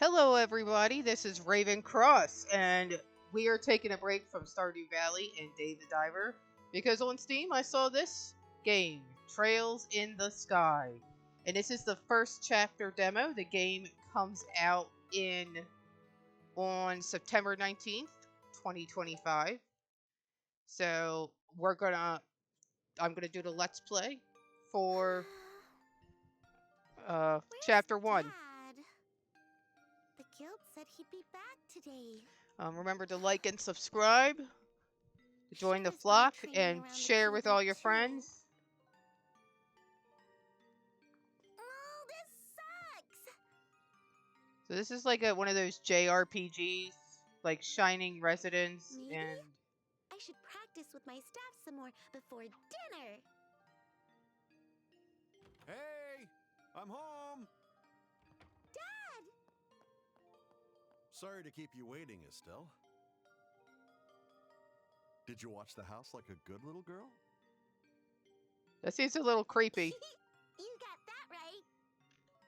Hello, everybody. This is Raven Cross, and we are taking a break from Stardew Valley and Dave the Diver because on Steam I saw this game, Trails in the Sky, and this is the first chapter demo. The game comes out in on September 19th, 2025. So I'm gonna do the Let's Play for Where's chapter one. Dad? The guild said he'd be back today. Remember to like and subscribe, to join the Sure is fun flock, training and around the share with children, all your too. friends. Oh, this sucks! So this is like one of those JRPGs, like Shining Residence, Maybe? and I should practice with my staff some more before dinner. Hey, I'm home. Dad! Sorry to keep you waiting, Estelle. Did you watch the house like a good little girl? that seems a little creepy. You got that right.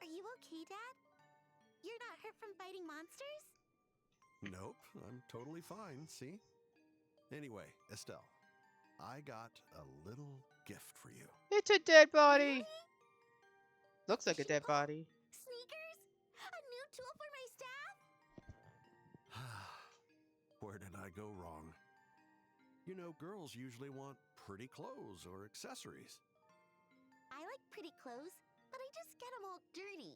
Are you okay, Dad? You're not hurt from fighting monsters? Nope, I'm totally fine, see? Anyway, Estelle, I got a little gift for you. It's a dead body. Really? Looks like a dead body. Sneakers? A new tool for my staff? Where did I go wrong? You know, girls usually want pretty clothes or accessories. I like pretty clothes, but I just get them all dirty.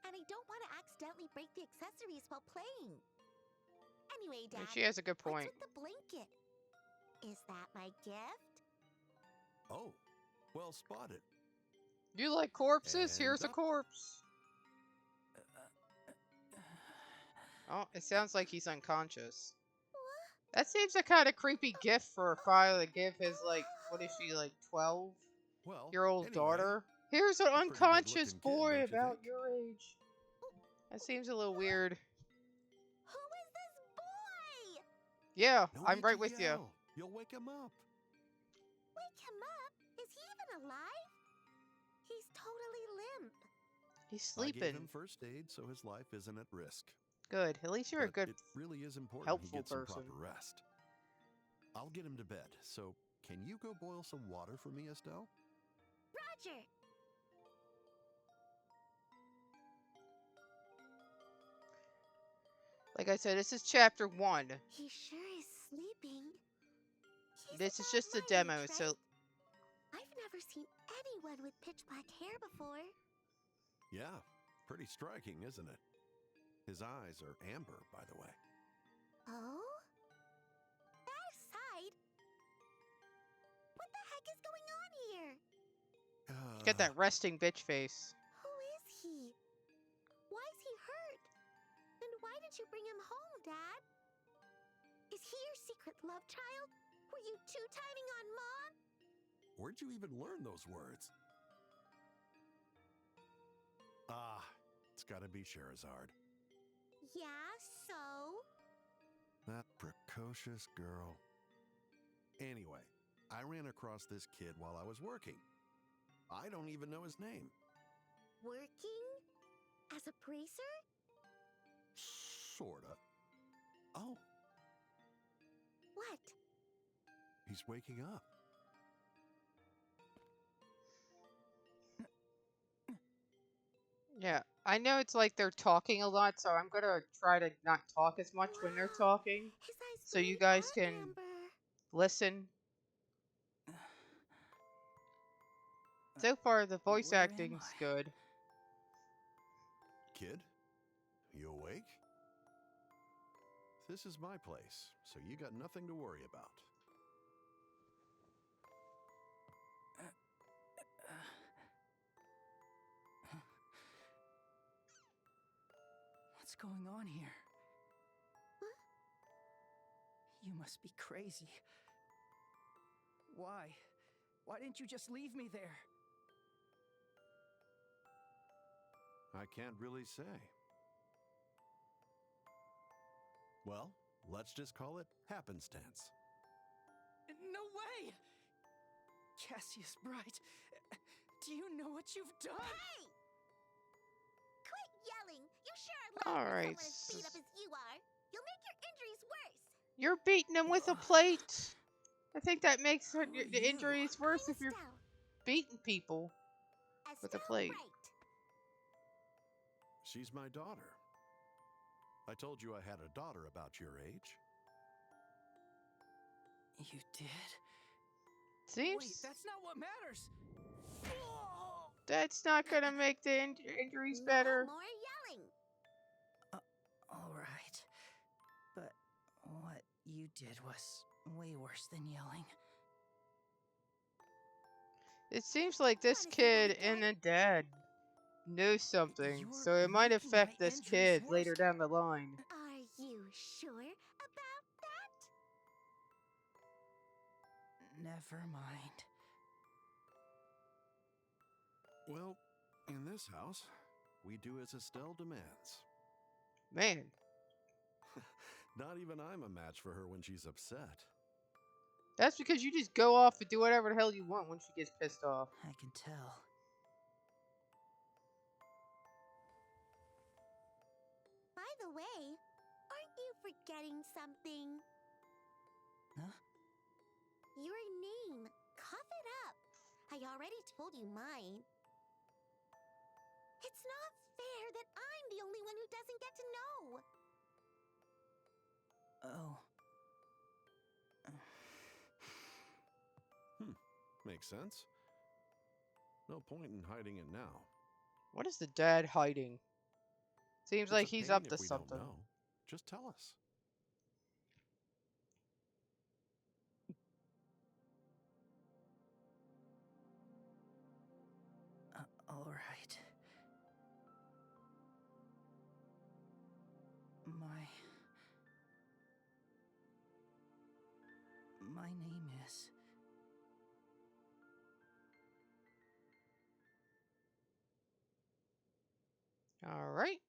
And I don't want to accidentally break the accessories while playing. Anyway, Dad, She has a good what's point. with the blanket? Is that my gift? Oh, well spotted. You like corpses? And Here's a up. corpse. Oh, it sounds like he's unconscious. That seems a kind of creepy gift for a father to give his, like, what is she, like, 12-year-old Well, anyway, daughter? Here's an pretty unconscious good-looking kid, boy don't you about think? your age. That seems a little weird. Who is this boy? Yeah, No I'm need right to with you. yell. You'll wake him up. Wake him up? Is he even alive? He's totally limp. He's I gave sleeping. him first aid, so his life isn't at risk. Good. At least you're a But good. it really is important he helpful gets some person. proper rest. I'll get him to bed, so can you go boil some water for me, Estelle? Roger! Like I said, this is chapter 1. He sure is sleeping. He's This is about just a my demo, age, so right? I've never seen anyone with pitch black hair before. Yeah, pretty striking, isn't it? His eyes are amber, by the way. Oh? That aside, what the heck is going on here? get that resting bitch face. Who is he? Why is he hurt? And why did you bring him home, Dad? Is he your secret love child? Were you two-timing on Mom? Where'd you even learn those words? Ah, it's gotta be Scheherazade. Yeah, so? That precocious girl. Anyway, I ran across this kid while I was working. I don't even know his name. Working? As a bracer? Sorta. Oh, What? he's waking up. Yeah, I know it's like they're talking a lot, so I'm gonna try to not talk as much when they're Wow, talking, his eyes so you really guys are can amber. listen. So far, the voice Where am acting's I? good. Kid, you awake? This is my place, so you got nothing to worry about. What's going on here? You must be crazy. Why? Why didn't you just leave me there? I can't really say. Well, let's just call it happenstance. No way! Cassius Bright, do you know what you've done? Hey! Quit yelling! You sure loud All for right. someone as beat up as you are. You'll make your injuries worse. You're beating him with a Ugh. plate. I think that makes Who are the you? injuries worse I'm if you're Estelle. beating people with a Estelle plate. Bright. She's my daughter. I told you I had a daughter about your age. You did? Seems Wait, that's not what matters. that's not gonna make the injuries No better. more yelling. All right. But what you did was way worse than yelling. It seems like this Wanna see kid that and the again? dad know something, You're so it might making my affect this injuries kid worse. later down the line. Are you sure about that? Never mind. Well, in this house, we do as Estelle demands. Man, Not even I'm a match for her when she's upset. that's because you just go off and do whatever the hell you want when she gets pissed off. I can tell. By the way, aren't you forgetting something? Huh? Your name. Cough it up. I already told you mine. It's not fair that I'm the only one who doesn't get to know. Oh. Makes sense. No point in hiding it now. What is the dad hiding? Seems It's like a he's pain up to if we something. don't know. Just tell us. All right. My name is. All right.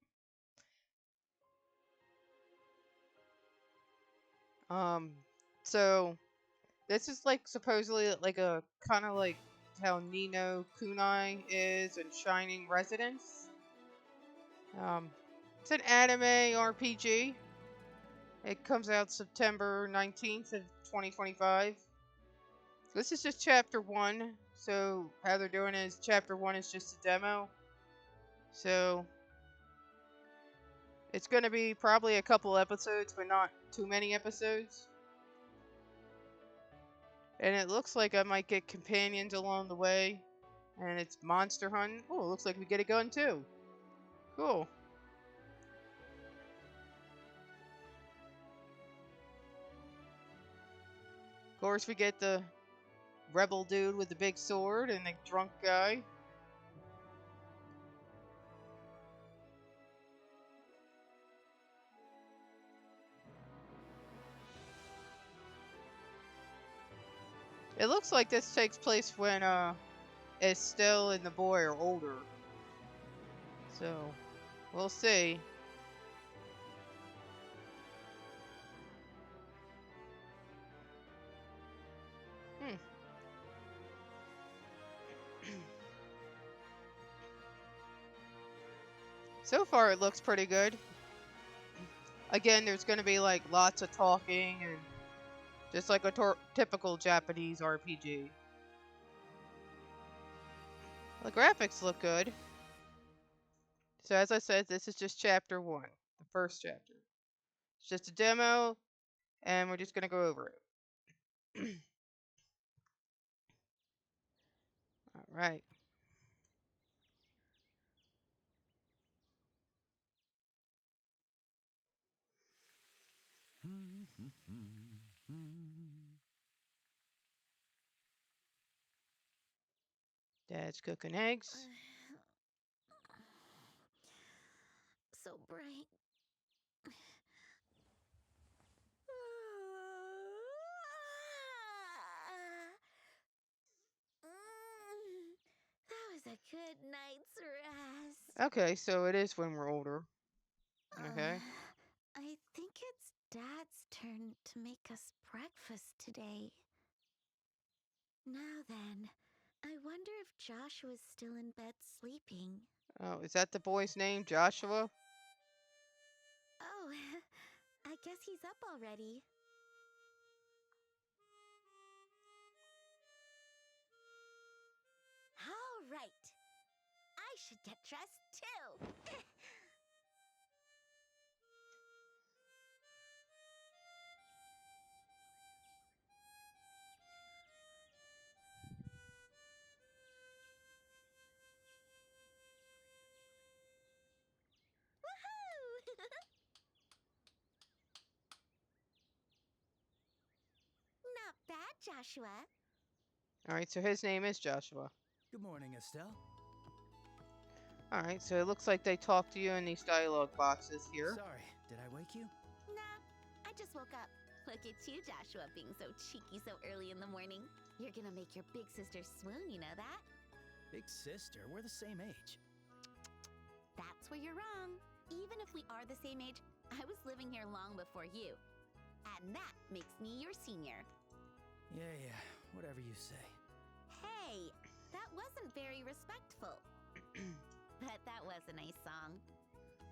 So this is like supposedly like a kind of like how Nino Kunai is in Shining Residence. It's an anime RPG. It comes out September 19th of 2025. This is just chapter 1. So how they're doing is chapter 1 is just a demo. So it's going to be probably a couple episodes, but not too many episodes. And it looks like I might get companions along the way. And it's monster hunting. Oh, it looks like we get a gun too. Cool. Of course, we get the rebel dude with the big sword and the drunk guy. It looks like this takes place when Estelle and the boy are older. So, we'll see. So far, it looks pretty good. Again, there's going to be like lots of talking and just like a typical Japanese RPG. The graphics look good. So as I said, this is just chapter 1, the first chapter. It's just a demo, and we're just going to go over it. All right. Dad's cooking eggs. So bright. That was a good night's rest. Okay, so it is when we're older. Okay. I think it's Dad's turn to make us breakfast today. Now then, I wonder if Joshua's still in bed sleeping. Oh, is that the boy's name, Joshua? Guess he's up already. All right. I should get dressed too. Woohoo! Not bad, Joshua. All right, so his name is Joshua. Good morning, Estelle. All right, so it looks like they talk to you in these dialogue boxes here. Sorry, did I wake you? Nah, I just woke up. Look at you, Joshua, being so cheeky so early in the morning. You're gonna make your big sister swoon, you know that? Big sister, we're the same age. That's where you're wrong. Even if we are the same age, I was living here long before you. And that makes me your senior. Yeah, whatever you say. Hey, that wasn't very respectful. But that was a nice song.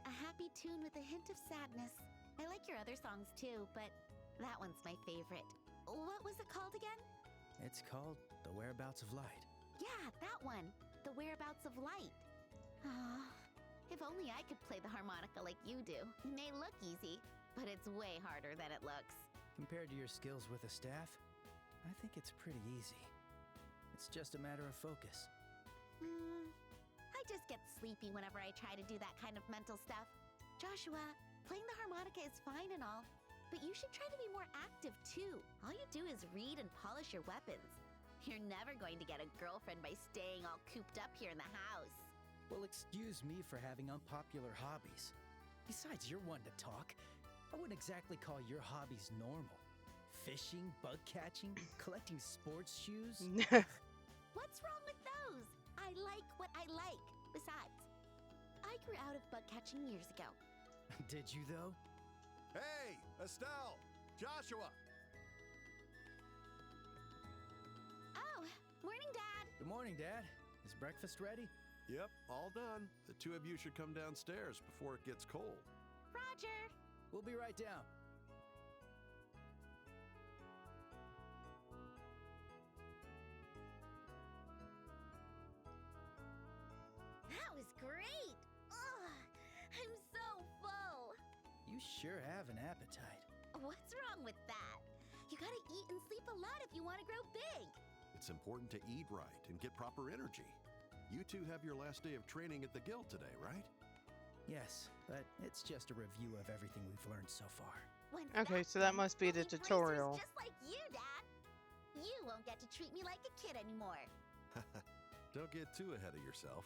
A happy tune with a hint of sadness. I like your other songs too, but that one's my favorite. What was it called again? It's called The Whereabouts of Light. Yeah, that one. The Whereabouts of Light. Ah, if only I could play the harmonica like you do. It may look easy, but it's way harder than it looks. Compared to your skills with a staff, I think it's pretty easy. It's just a matter of focus. I just get sleepy whenever I try to do that kind of mental stuff. Joshua, playing the harmonica is fine and all, but you should try to be more active too. All you do is read and polish your weapons. You're never going to get a girlfriend by staying all cooped up here in the house. Well, excuse me for having unpopular hobbies. Besides, you're one to talk. I wouldn't exactly call your hobbies normal. Fishing, bug catching, collecting sports shoes. What's wrong with those? I like what I like. Besides, I grew out of bug catching years ago. Did you, though? Hey, Estelle! Joshua! Oh, morning, Dad. Good morning, Dad. Is breakfast ready? Yep, all done. The two of you should come downstairs before it gets cold. Roger. We'll be right down. That was great. Ugh, I'm so full. You sure have an appetite. What's wrong with that? You gotta eat and sleep a lot if you want to grow big. It's important to eat right and get proper energy. You two have your last day of training at the guild today, right? Yes, but it's just a review of everything we've learned so far. When Okay, that's so that done, must be we'll the bracers tutorial. Just like you, Dad. You won't get to treat me like a kid anymore. Don't get too ahead of yourself.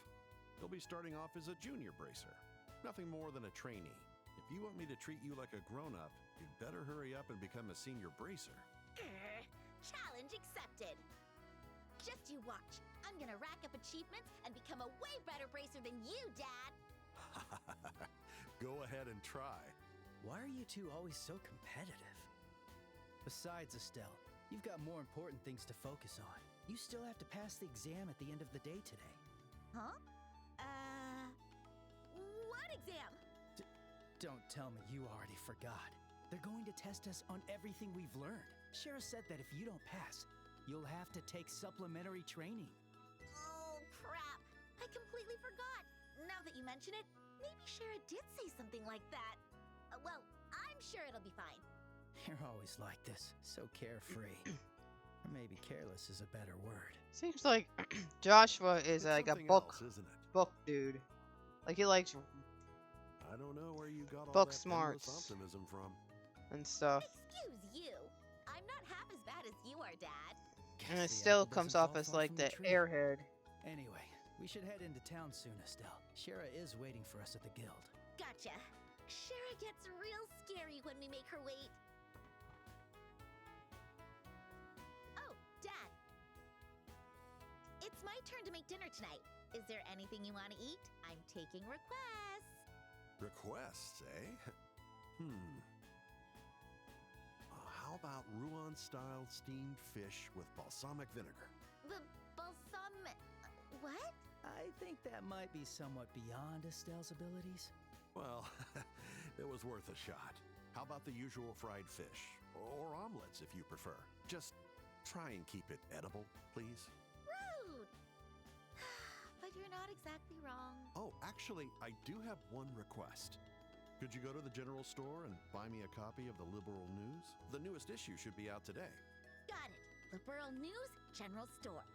You'll be starting off as a junior bracer. Nothing more than a trainee. If you want me to treat you like a grown-up, you'd better hurry up and become a senior bracer. Challenge accepted. Just you watch. I'm gonna rack up achievements and become a way better bracer than you, Dad. Go ahead and try. Why are you two always so competitive? Besides, Estelle, you've got more important things to focus on. You still have to pass the exam at the end of the day today. Huh? What exam? Don't tell me you already forgot. They're going to test us on everything we've learned. Shara said that if you don't pass, you'll have to take supplementary training. Oh, crap. I completely forgot. Now that you mention it, maybe Shara did say something like that. Well, I'm sure it'll be fine. You're always like this, so carefree. Or maybe careless is a better word. Seems like Joshua is It's like a something book else, isn't it? book dude. Like he likes I don't know where you got all Book that smarts. endless optimism from. and stuff. Excuse you. I'm not half as bad as you are, Dad. And Guess it the still apple comes doesn't off fall as far like from the tree. airhead. Anyway, we should head into town soon, Estelle. Shara is waiting for us at the guild. Gotcha. Shara gets real scary when we make her wait. Oh, Dad. It's my turn to make dinner tonight. Is there anything you want to eat? I'm taking requests. Requests, eh? How about Rouen-style steamed fish with balsamic vinegar? Balsam... What? I think that might be somewhat beyond Estelle's abilities. Well, it was worth a shot. How about the usual fried fish? Or omelets, if you prefer. Just try and keep it edible, please. Rude! But you're not exactly wrong. Oh, actually, I do have one request. Could you go to the general store and buy me a copy of the Liberal News? The newest issue should be out today. Got it. Liberal News General Store.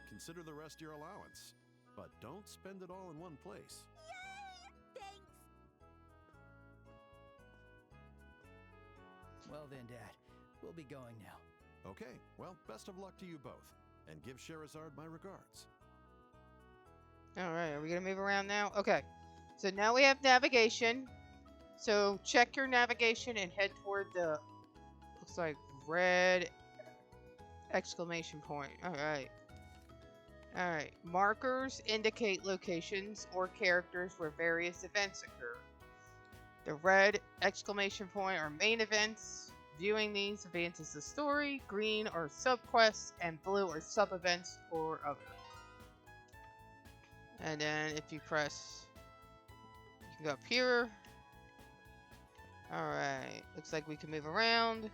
Consider the rest your allowance, but don't spend it all in one place. Yay! Thanks. Well then, Dad, we'll be going now. Okay, well, best of luck to you both, and give Sherazard my regards. Alright, are we going to move around now? Okay. So now we have navigation. So check your navigation and head toward the, looks like red exclamation point. Alright. Alright. Markers indicate locations or characters where various events occur. The red exclamation point are main events. Viewing these advances the story. Green are subquests, and blue are sub-events or other. And then if you press, you can go up here. Alright, looks like we can move around.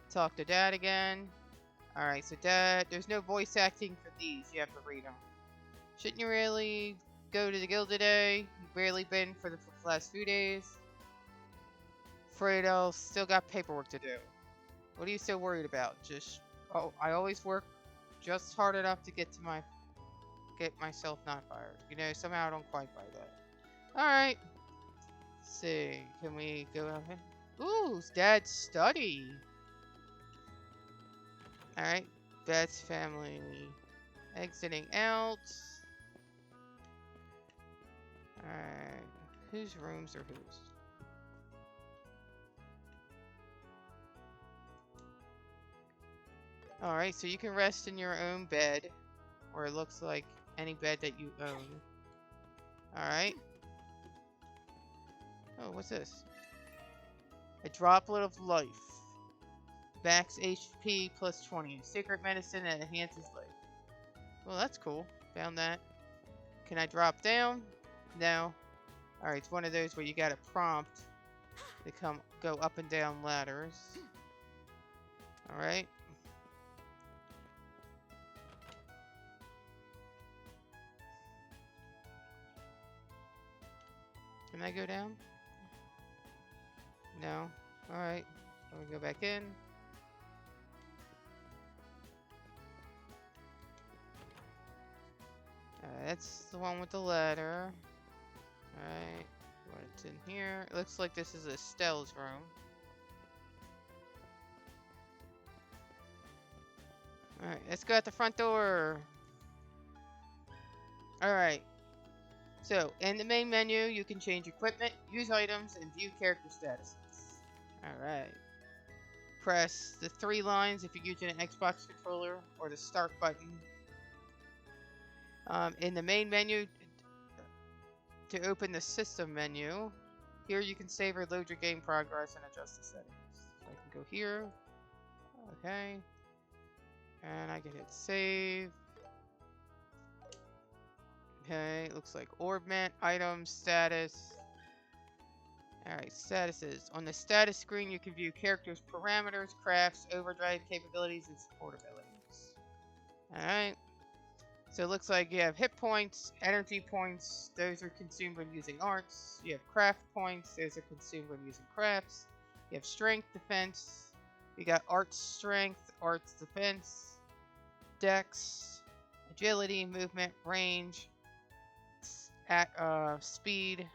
Talk to Dad again. Alright, so Dad, there's no voice acting for these. You have to read them. Shouldn't you really go to the guild today? You've barely been for the last few days. Fredo, still got paperwork to do. What are you so worried about? Oh, I always work just hard enough to get myself not fired. You know, somehow I don't quite buy that. Alright. Let's see. Can we go out here? Ooh, it's Dad's study. Alright. Dad's family. Exiting out. Alright. Whose rooms are whose? Alright, so you can rest in your own bed. Or it looks like any bed that you own. Alright. Oh, what's this? A droplet of life. Max HP plus 20. Secret medicine that enhances life. Well, that's cool. Found that. Can I drop down? No. Alright, it's one of those where you got a prompt to go up and down ladders. Alright. Can I go down? No. Alright. Let me go back in. That's the one with the ladder. Alright. What's in here? It looks like this is Estelle's room. Alright, let's go out the front door. Alright. So, in the main menu, you can change equipment, use items, and view character statuses. Alright. Press the 3 lines if you're using an Xbox controller, or the start button. In the main menu, to open the system menu, here you can save or load your game progress and adjust the settings. So I can go here. Okay. And I can hit save. Okay, looks like Orbment, items, status. Alright, statuses. On the status screen, you can view characters' parameters, crafts, overdrive capabilities, and support abilities. Alright. So it looks like you have hit points, energy points. Those are consumed when using arts. You have craft points. Those are consumed when using crafts. You have strength, defense. You got arts strength, arts defense, dex, agility, movement, range, speed.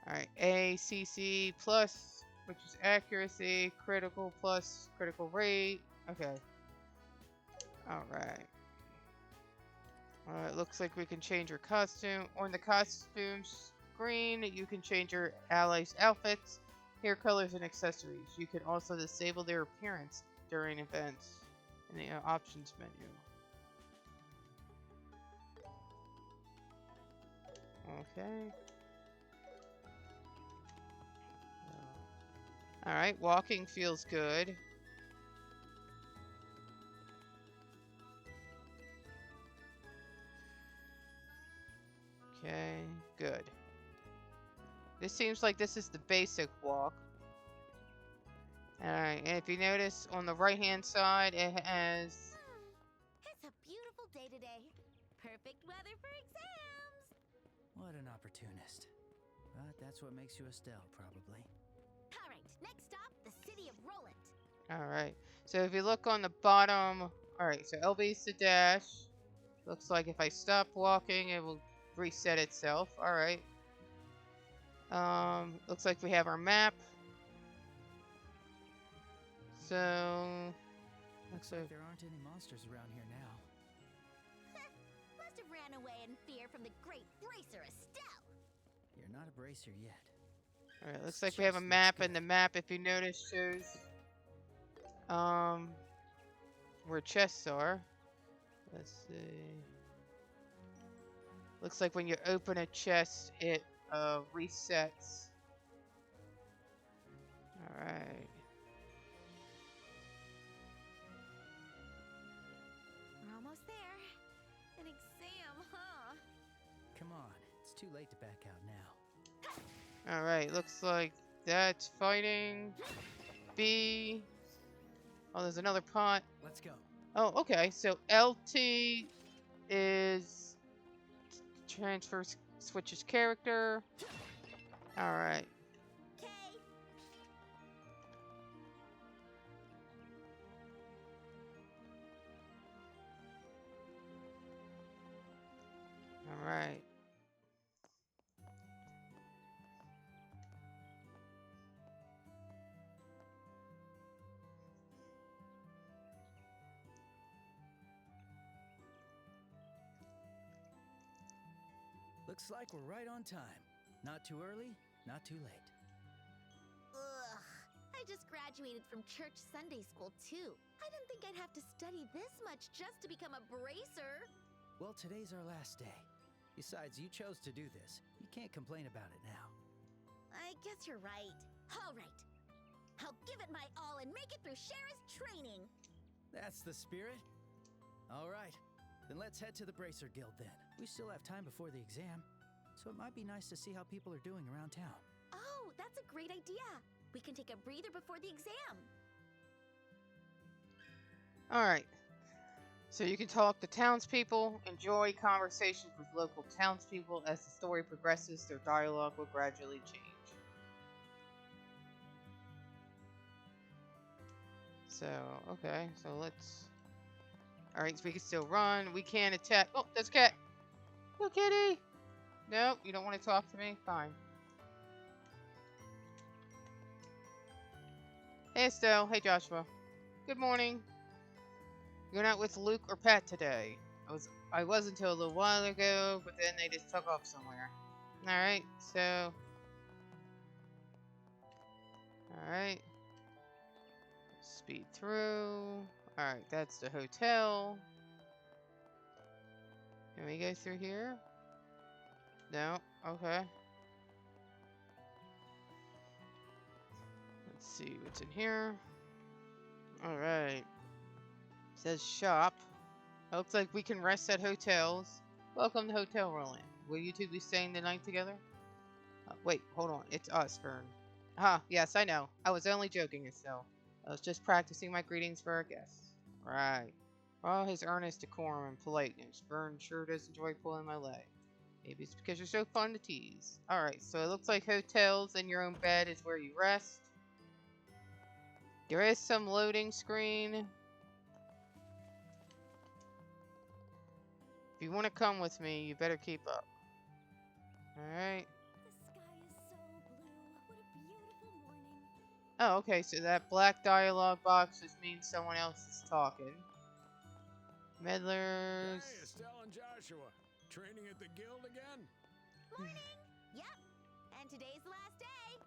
Alright, ACC plus, which is accuracy, critical plus, critical rate. Okay. Alright. It looks like we can change your costume. On the costume screen, you can change your allies' outfits, hair colors, and accessories. You can also disable their appearance during events in the options menu. Okay. Alright, walking feels good. Okay, good. This seems like this is the basic walk. Alright, and if you notice on the right hand side, it has... It's a beautiful day today. Perfect weather for exams. What an opportunist. But that's what makes you Estelle, probably. All right, next stop, the city of Roland. Alright, so if you look on the bottom... Alright, so LB is the dash. Looks like if I stop walking, it will reset itself. Alright. Looks like we have our map. So... Looks like there aren't any monsters around here now. Must have ran away in fear from the great bracer Estelle. You're not a bracer yet. Alright, looks like we have a map, and the map, if you notice, shows where chests are. Let's see. Looks like when you open a chest, it resets. Alright. We're almost there. An exam, huh? Come on, it's too late to back out now. Alright, looks like that's fighting. B. Oh, there's another pot. Let's go. Oh, okay. So LT is transfers, switches character. Alright. Okay. Alright. Looks like we're right on time. Not too early, not too late. Ugh. I just graduated from church Sunday school, too. I didn't think I'd have to study this much just to become a bracer. Well, today's our last day. Besides, you chose to do this. You can't complain about it now. I guess you're right. All right. I'll give it my all and make it through Shara's training. That's the spirit. All right. Then let's head to the Bracer Guild then. We still have time before the exam, so it might be nice to see how people are doing around town. Oh, that's a great idea. We can take a breather before the exam. Alright. So you can talk to townspeople, enjoy conversations with local townspeople. As the story progresses, their dialogue will gradually change. So, okay, so let's... Alright, so we can still run. We can attack. Oh, there's a cat. Go, kitty. Nope, you don't want to talk to me? Fine. Hey, Estelle. Hey, Joshua. Good morning. You're not with Luke or Pat today. I was until a little while ago, but then they just took off somewhere. Alright, so... Alright. Speed through. Alright, that's the hotel. Can we go through here? No? Okay. Let's see what's in here. Alright. Says shop. Looks like we can rest at hotels. Welcome to Hotel Roland. Will you two be staying the night together? Wait, hold on. It's us, Fern. Yes, I know. I was only joking, Estelle. I was just practicing my greetings for our guests. Right. For all his earnest decorum and politeness, Fern sure does enjoy pulling my leg. Maybe it's because you're so fun to tease. Alright, so it looks like hotels and your own bed is where you rest. There is some loading screen. If you want to come with me, you better keep up. Alright. The sky is so blue. What a beautiful morning. Oh, okay, so that black dialogue box just means someone else is talking. Meddlers. Hey, Estelle and Joshua. Training at the guild again? Morning. Yep. And today's the last day.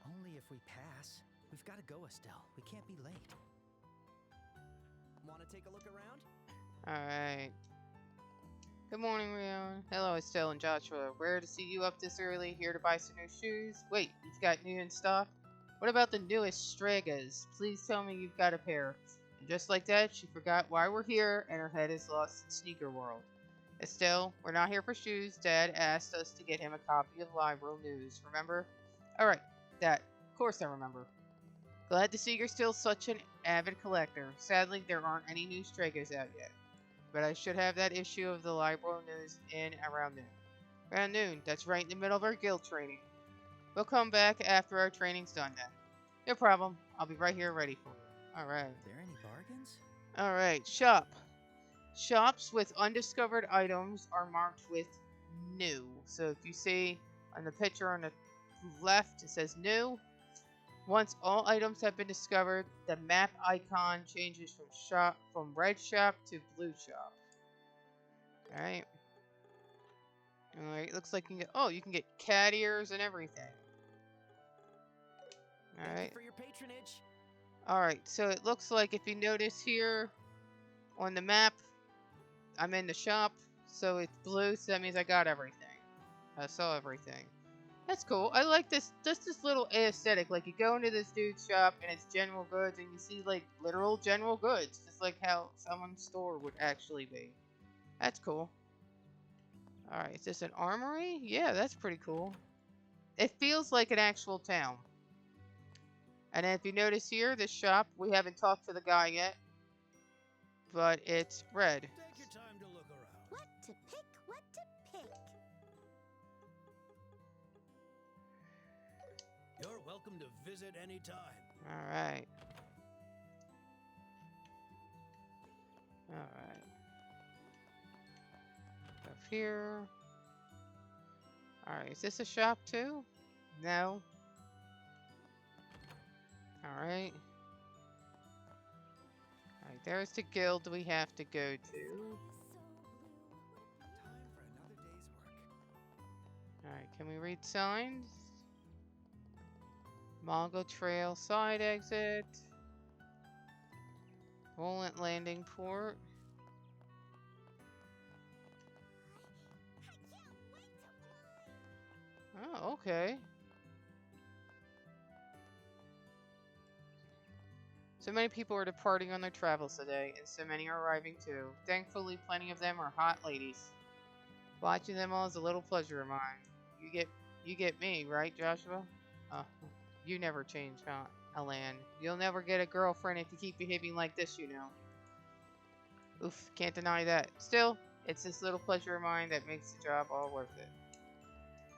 Only if we pass. We've got to go, Estelle. We can't be late. Want to take a look around? Alright. Good morning, Rion. Hello, Estelle and Joshua. Rare to see you up this early, here to buy some new shoes. Wait, you've got new in stock? What about the newest Stragas? Please tell me you've got a pair. And just like that, she forgot why we're here, and her head is lost in Sneaker World. Estelle, we're not here for shoes. Dad asked us to get him a copy of Libro News. Remember? Alright, that. Of course I remember. Glad to see you're still such an avid collector. Sadly, there aren't any new Stragos out yet. But I should have that issue of the Libro News in around noon. Around noon, that's right in the middle of our guild training. We'll come back after our training's done then. No problem. I'll be right here ready for you. Alright. Are there any bargains? Alright, shop. Shops with undiscovered items are marked with new. So if you see on the picture on the left, it says new. Once all items have been discovered, the map icon changes from red shop to blue shop. Alright. Alright, looks like you can get you can get cat ears and everything. Thank Alright. you for your patronage. Alright, so it looks like if you notice here on the map, I'm in the shop, so it's blue, so that means I got everything. I saw everything. That's cool. I like this little aesthetic. Like, you go into this dude's shop, and it's general goods, and you see, like, literal general goods. Just like how someone's store would actually be. That's cool. Alright, is this an armory? Yeah, that's pretty cool. It feels like an actual town. And if you notice here, this shop, we haven't talked to the guy yet, but it's red. Take your time to look around. What to pick, what to pick. You're welcome to visit anytime. Alright. Alright. Up here. Alright, is this a shop too? No. Alright. Alright, there's the guild we have to go to. Time for another day's work. Alright, can we read signs? Mongol Trail side exit. Volant Landing Port. Oh, okay. So many people are departing on their travels today, and so many are arriving too. Thankfully, plenty of them are hot ladies. Watching them all is a little pleasure of mine. You get me, right, Joshua? You never change, huh, Alan? You'll never get a girlfriend if you keep behaving like this, you know. Oof, can't deny that. Still, it's this little pleasure of mine that makes the job all worth it.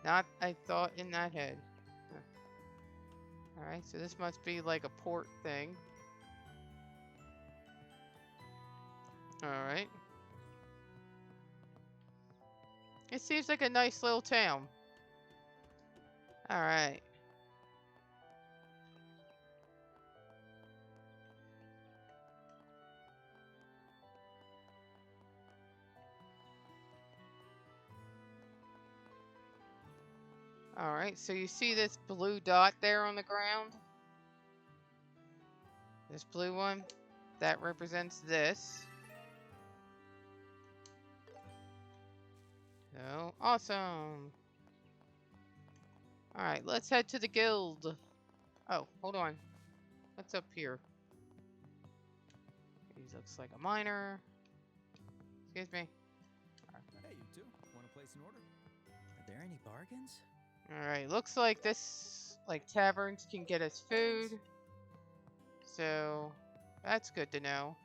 Not a thought in that head. Huh. Alright, so this must be like a port thing. Alright. It seems like a nice little town. Alright. Alright, so you see this blue dot there on the ground? This blue one? That represents this. So, awesome! Alright, let's head to the guild. Oh, hold on. What's up here? He looks like a miner. Excuse me. Hey, you two. Want to place an order? Are there any bargains? Alright, looks like this, like, taverns can get us food. So, that's good to know.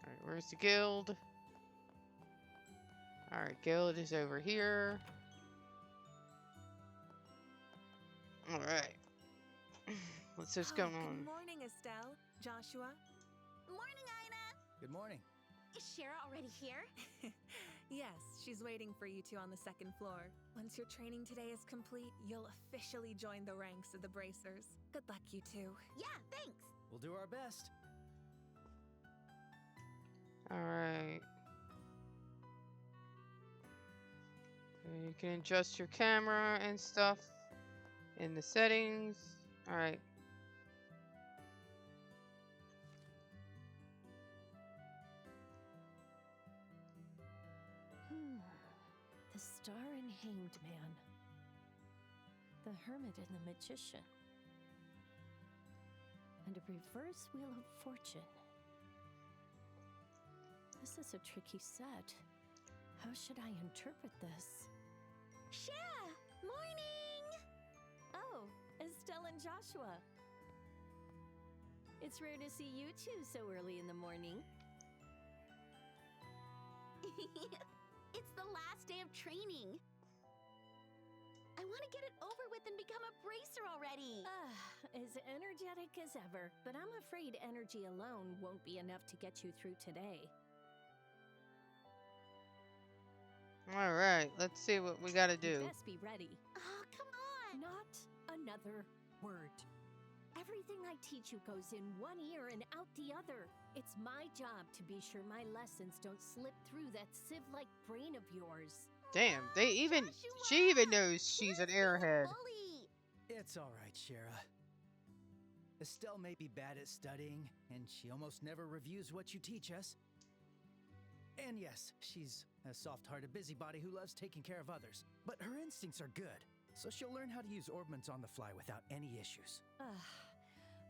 Alright, where's the guild? Alright, guild is over here. Alright. What's this going on? Good morning, Estelle. Joshua. Morning, Ina. Good morning. Is Shara already here? Yes, she's waiting for you two on the second floor. Once your training today is complete, you'll officially join the ranks of the Bracers. Good luck, you two. Yeah, thanks. We'll do our best. Alright. You can adjust your camera and stuff in the settings. Alright. The Star and Hanged Man. The Hermit and the Magician. And a reverse Wheel of Fortune. This is a tricky set. How should I interpret this? Shara! Morning! Oh, Estelle and Joshua. It's rare to see you two so early in the morning. It's the last day of training. I want to get it over with and become a bracer already. As energetic as ever, but I'm afraid energy alone won't be enough to get you through today. All right, let's see what we gotta do. You best be ready. Oh, come on. Not another word. Everything I teach you goes in one ear and out the other. It's my job to be sure my lessons don't slip through that sieve-like brain of yours. Damn, she even knows she's an airhead. Bully. It's all right, Shara. Estelle may be bad at studying, and she almost never reviews what you teach us. And yes, she's a soft-hearted busybody who loves taking care of others. But her instincts are good, so she'll learn how to use orbments on the fly without any issues.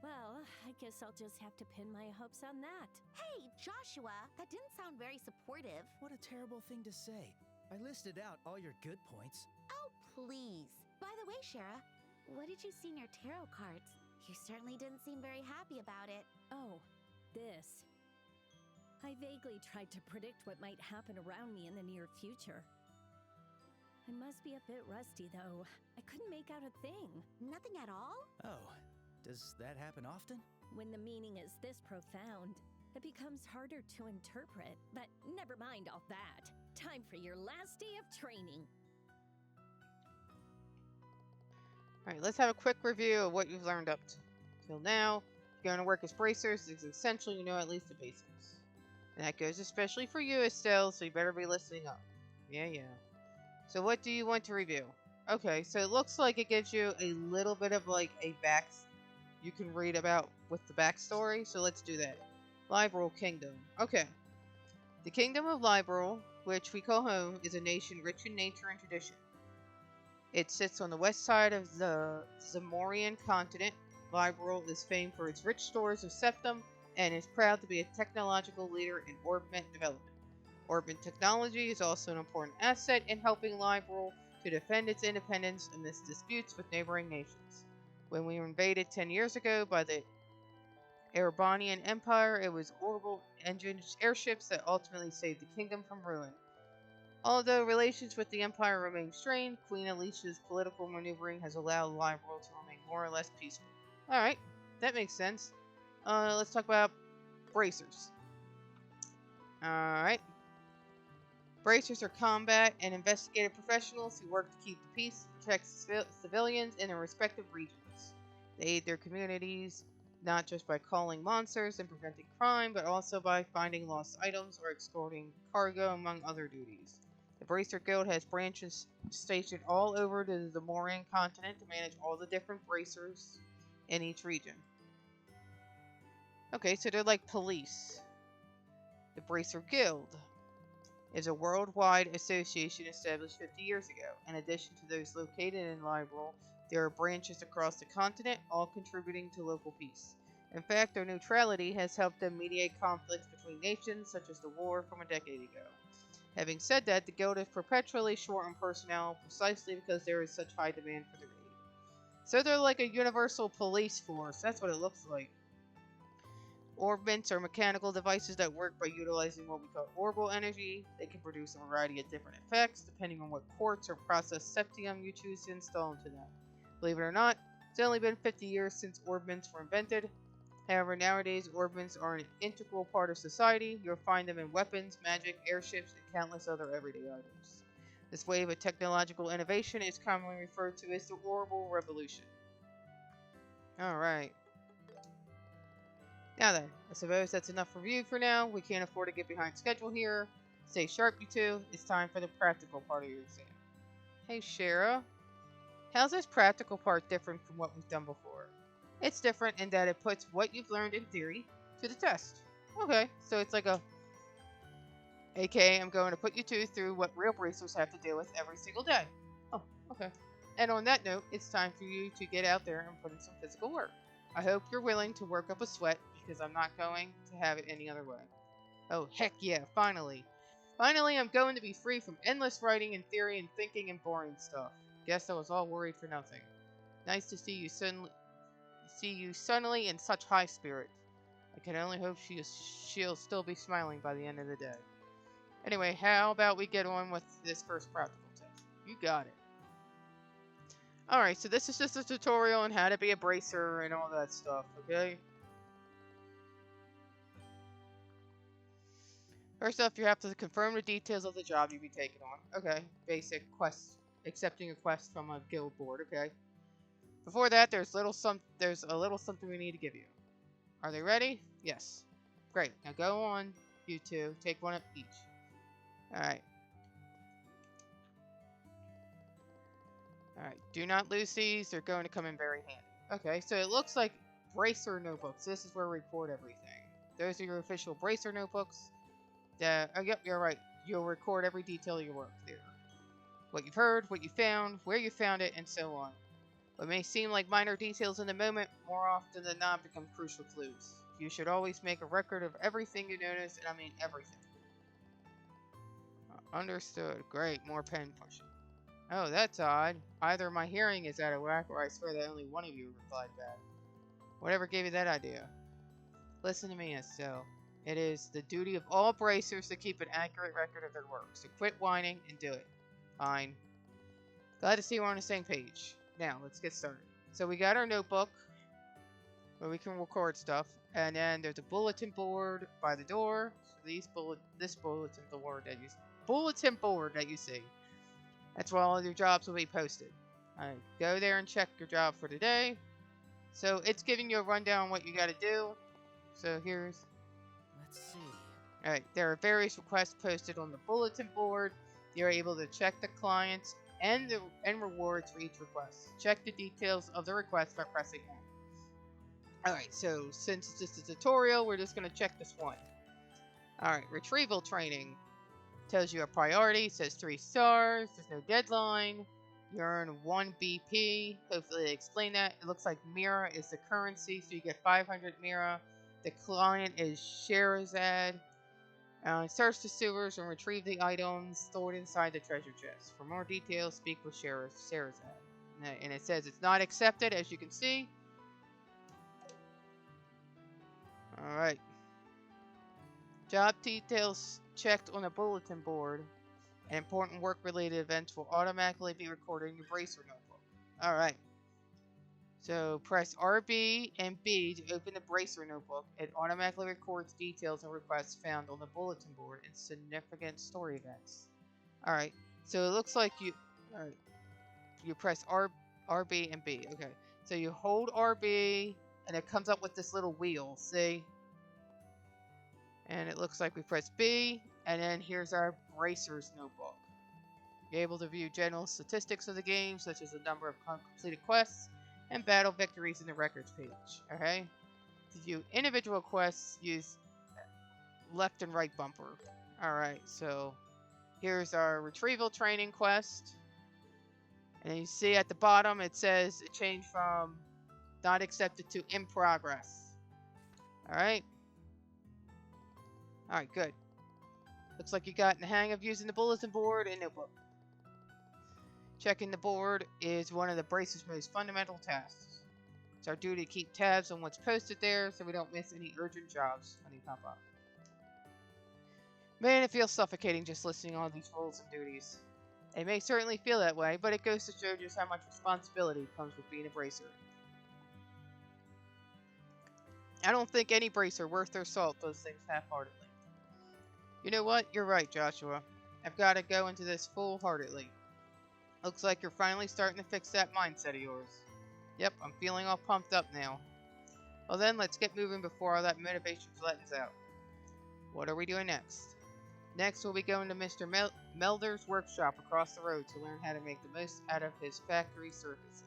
Well, I guess I'll just have to pin my hopes on that. Hey, Joshua, that didn't sound very supportive. What a terrible thing to say. I listed out all your good points. Oh, please. By the way, Shara, what did you see in your tarot cards? You certainly didn't seem very happy about it. Oh, this. I vaguely tried to predict what might happen around me in the near future. I must be a bit rusty, though. I couldn't make out a thing. Nothing at all? Oh, does that happen often? When the meaning is this profound, it becomes harder to interpret. But never mind all that. Time for your last day of training. All right, let's have a quick review of what you've learned up till now. If you're going to work as bracers, it's essential you know at least the basics. And that goes especially for you, Estelle, so you better be listening up. Yeah. So what do you want to review? Okay, so it looks like it gives you a little bit of like a you can read about with the backstory, so let's do that. Liberl Kingdom. Okay. The Kingdom of Liberl, which we call home, is a nation rich in nature and tradition. It sits on the west side of the Zamorian continent. Liberl is famed for its rich stores of septum and is proud to be a technological leader in orbment development. Orbment technology is also an important asset in helping Liberl to defend its independence amidst disputes with neighboring nations. When we were invaded 10 years ago by the Erebonian Empire, it was orbital engine airships that ultimately saved the kingdom from ruin. Although relations with the Empire remain strained, Queen Alicia's political maneuvering has allowed Liberl to remain more or less peaceful. Alright, that makes sense. Let's talk about bracers. Alright. Bracers are combat and investigative professionals who work to keep the peace and protect civilians in their respective regions. They aid their communities not just by calling monsters and preventing crime, but also by finding lost items or escorting cargo, among other duties. The Bracer Guild has branches stationed all over the Zamorian continent to manage all the different bracers in each region. Okay, so they're like police. The Bracer Guild is a worldwide association established 50 years ago. In addition to those located in Liberl, there are branches across the continent, all contributing to local peace. In fact, their neutrality has helped them mediate conflicts between nations, such as the war from a decade ago. Having said that, the Guild is perpetually short on personnel precisely because there is such high demand for their aid. So they're like a universal police force. That's what it looks like. Orbments are mechanical devices that work by utilizing what we call orbital energy. They can produce a variety of different effects depending on what quartz or processed septium you choose to install into them. Believe it or not, it's only been 50 years since orbments were invented. However, nowadays orbments are an integral part of society. You'll find them in weapons, magic, airships, and countless other everyday items. This wave of technological innovation is commonly referred to as the Orbital Revolution. Alright. Now then, I suppose that's enough review for now. We can't afford to get behind schedule here. Stay sharp, you two. It's time for the practical part of your exam. Hey, Shara. How's this practical part different from what we've done before? It's different in that it puts what you've learned in theory to the test. Okay, so it's like I'm going to put you two through what real bracers have to deal with every single day. Oh, okay. And on that note, it's time for you to get out there and put in some physical work. I hope you're willing to work up a sweat because I'm not going to have it any other way. Oh, heck yeah, finally. Finally, I'm going to be free from endless writing and theory and thinking and boring stuff. Guess I was all worried for nothing. Nice to see you suddenly in such high spirits. I can only hope she'll still be smiling by the end of the day. Anyway, how about we get on with this first practical test? You got it. Alright, so this is just a tutorial on how to be a bracer and all that stuff, okay? First off, you have to confirm the details of the job you'll be taking on. Okay, basic quest, accepting a quest from a guild board, okay? Before that, there's a little something we need to give you. Are they ready? Yes. Great. Now go on, you two. Take one of each. Alright. Alright. Do not lose these. They're going to come in very handy. Okay, so it looks like bracer notebooks. This is where we record everything. Those are your official bracer notebooks. Oh, yep, you're right. You'll record every detail of your work there. What you've heard, what you found, where you found it, and so on. What may seem like minor details in the moment, more often than not become crucial clues. You should always make a record of everything you notice, and I mean everything. Understood. Great, more pen pushing. Oh, that's odd. Either my hearing is out of whack, or I swear that only one of you replied back. Whatever gave you that idea? Listen to me, Estelle. It is the duty of all bracers to keep an accurate record of their work, so quit whining and do it. Fine. Glad to see we're on the same page. Now, let's get started. So we got our notebook, where we can record stuff, and then there's a bulletin board by the door. So this bulletin board that you see. That's where all of your jobs will be posted. Alright, go there and check your job for today. So it's giving you a rundown on what you got to do. So here's... Let's see. Alright, there are various requests posted on the bulletin board. You're able to check the clients and rewards for each request. Check the details of the request by pressing N. Alright, so since it's just a tutorial, we're just going to check this one. Alright, retrieval training. Tells you a priority, says 3 stars, there's no deadline. You earn 1 BP. Hopefully they explain that. It looks like Mira is the currency, so you get 500 Mira. The client is Sherazad. Search the sewers and retrieve the items stored inside the treasure chest. For more details, speak with Sherazad. And it says it's not accepted, as you can see. Alright. Job details checked on the bulletin board. And important work-related events will automatically be recorded in your bracer notebook. Alright. So press RB and B to open the bracer notebook. It automatically records details and requests found on the bulletin board and significant story events. Alright, so it looks like you press RB and B. Okay, so you hold RB and it comes up with this little wheel, see? And it looks like we press B, and then here's our bracer's notebook. You're able to view general statistics of the game, such as the number of completed quests and battle victories in the records page. Okay? To view individual quests, use left and right bumper. Alright, so here's our retrieval training quest. And you see at the bottom it says it changed from not accepted to in progress. Alright? Alright, good. Looks like you got in the hang of using the bulletin board and notebook. Checking the board is one of the bracer's most fundamental tasks. It's our duty to keep tabs on what's posted there so we don't miss any urgent jobs when they pop up. Man, it feels suffocating just listening to all these roles and duties. It may certainly feel that way, but it goes to show just how much responsibility comes with being a bracer. I don't think any bracer worth their salt does things half-heartedly. You know what? You're right, Joshua. I've got to go into this full-heartedly. Looks like you're finally starting to fix that mindset of yours. Yep, I'm feeling all pumped up now. Well then, let's get moving before all that motivation flattens out. What are we doing next? Next, we'll be going to Mr. Melder's workshop across the road to learn how to make the most out of his factory circuses.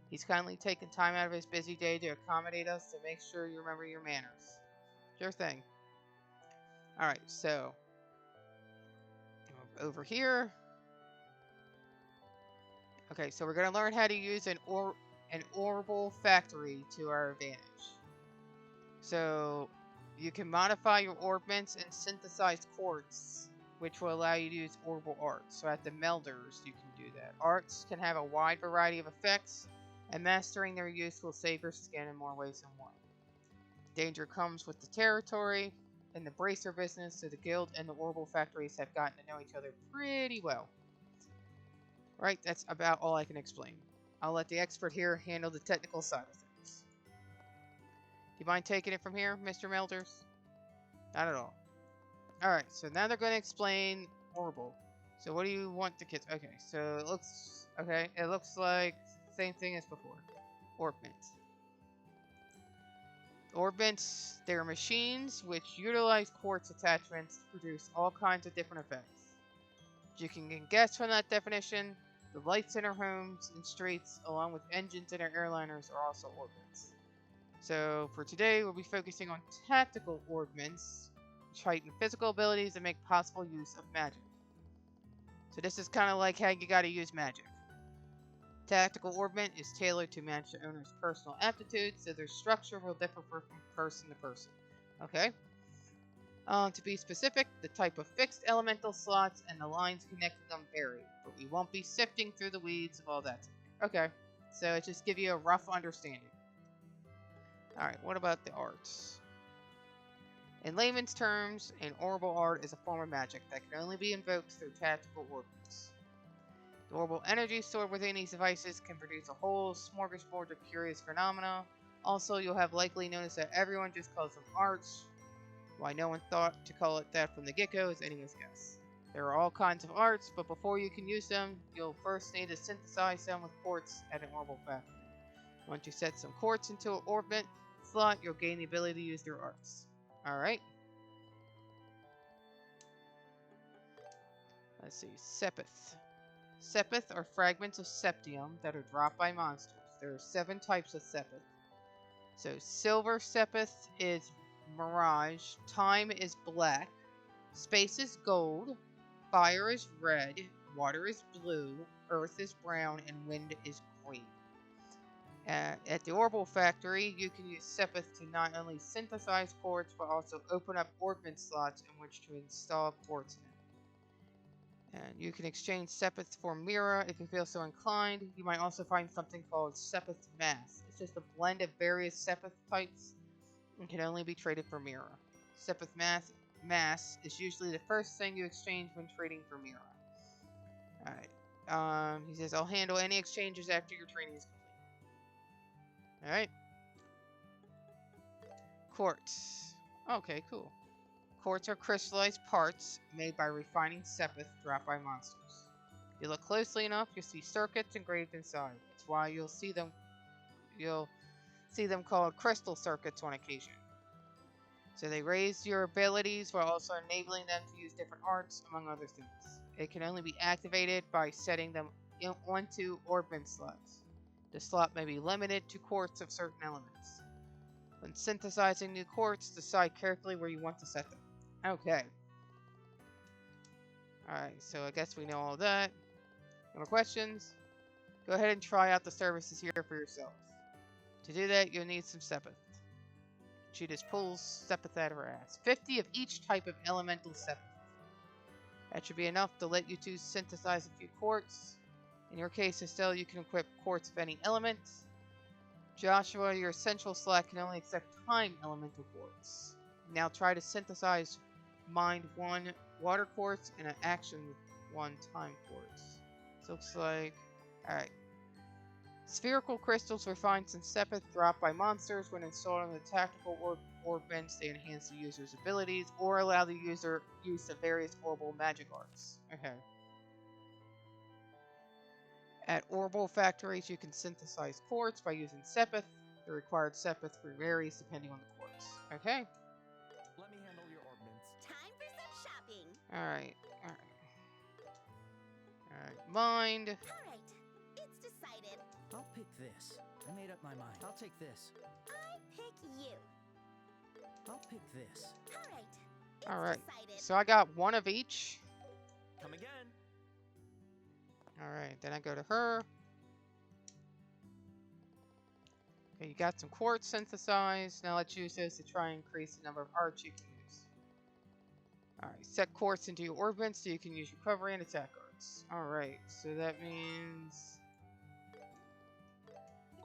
He's kindly taken time out of his busy day to accommodate us to make sure you remember your manners. Sure thing. Alright, so over here. Okay, so we're going to learn how to use an orbital factory to our advantage. So You can modify your orbments and synthesize quartz, which will allow you to use orbital arts. So at the melders, you can do that. Arts can have a wide variety of effects, and mastering their use will save your skin in more ways than one. Danger comes with the territory and the bracer business, so the guild and the orbital factories have gotten to know each other pretty well. Right, that's about all I can explain. I'll let the expert here handle the technical side of things. Do you mind taking it from here, Mr. Melders? Not at all. Alright, so now they're going to explain orbital. So what do you want the kids... Okay, so it looks... Okay, it looks like the same thing as before. Orbment. Orbments, they're machines which utilize quartz attachments to produce all kinds of different effects. As you can guess from that definition, the lights in our homes and streets, along with engines in our airliners, are also orbments. So for today, we'll be focusing on tactical orbments, which heighten physical abilities and make possible use of magic. So this is kind of like how you gotta use magic. Tactical orbment is tailored to match the owner's personal aptitudes, so their structure will differ from person to person. Okay? To be specific, the type of fixed elemental slots and the lines connecting them vary, but we won't be sifting through the weeds of all that. Okay, so it just gives you a rough understanding. Alright, what about the arts? In layman's terms, an orbital art is a form of magic that can only be invoked through tactical orbments. The orbital energy stored within these devices can produce a whole smorgasbord of curious phenomena. Also, you'll have likely noticed that everyone just calls them arts. Why no one thought to call it that from the get-go is anyone's guess. There are all kinds of arts, but before you can use them, you'll first need to synthesize them with quartz at an orbital factory. Once you set some quartz into an orbment slot, you'll gain the ability to use their arts. Alright. Let's see. Sepith. Sepith are fragments of septium that are dropped by monsters. There are 7 types of sepith. So silver sepith is mirage, time is black, space is gold, fire is red, water is blue, earth is brown, and wind is green. At the orbital factory, you can use sepith to not only synthesize quartz, but also open up orbment slots in which to install quartz in. And you can exchange sepith for Mira if you feel so inclined. You might also find something called sepith mass. It's just a blend of various sepith types and can only be traded for Mira. Sepith mass is usually the first thing you exchange when trading for Mira. Alright. He says, I'll handle any exchanges after your training is complete. Alright. Quartz. Okay, cool. Quartz are crystallized parts made by refining sepith dropped by monsters. If you look closely enough, you'll see circuits engraved inside. That's why you'll see them called crystal circuits on occasion. So they raise your abilities while also enabling them to use different arts, among other things. It can only be activated by setting them onto orbment slots. The slot may be limited to quartz of certain elements. When synthesizing new quartz, decide carefully where you want to set them. Okay. Alright, so I guess we know all that. No more questions? Go ahead and try out the services here for yourselves. To do that, you'll need some sepith. She just pulls sepith out of her ass. 50 of each type of elemental sepith. That should be enough to let you two synthesize a few quartz. In your case, Estelle, you can equip quartz of any element. Joshua, your essential slot can only accept time elemental quartz. Now try to synthesize mind 1 water quartz and an action 1 time quartz. So looks like... Alright. Spherical crystals refined in sepith dropped by monsters. When installed on the tactical orbments, they enhance the user's abilities or allow the user use of various orbital magic arts. Okay. At orbital factories, you can synthesize quartz by using sepith. The required sepith varies depending on the quartz. Okay. Let me handle your orbments. Time for some shopping. Alright. Alright. Mind. Alright, it's decided. I'll pick this. I made up my mind. I'll take this. I pick you. I'll pick this. Alright, it's Alright. decided. So I got 1 of each. Come again. Alright, then I go to her. Okay, you got some quartz synthesized. Now let's use those to try and increase the number of arts you can use. Alright, set quartz into your orbit so you can use recovery and attack arts. Alright, so that means...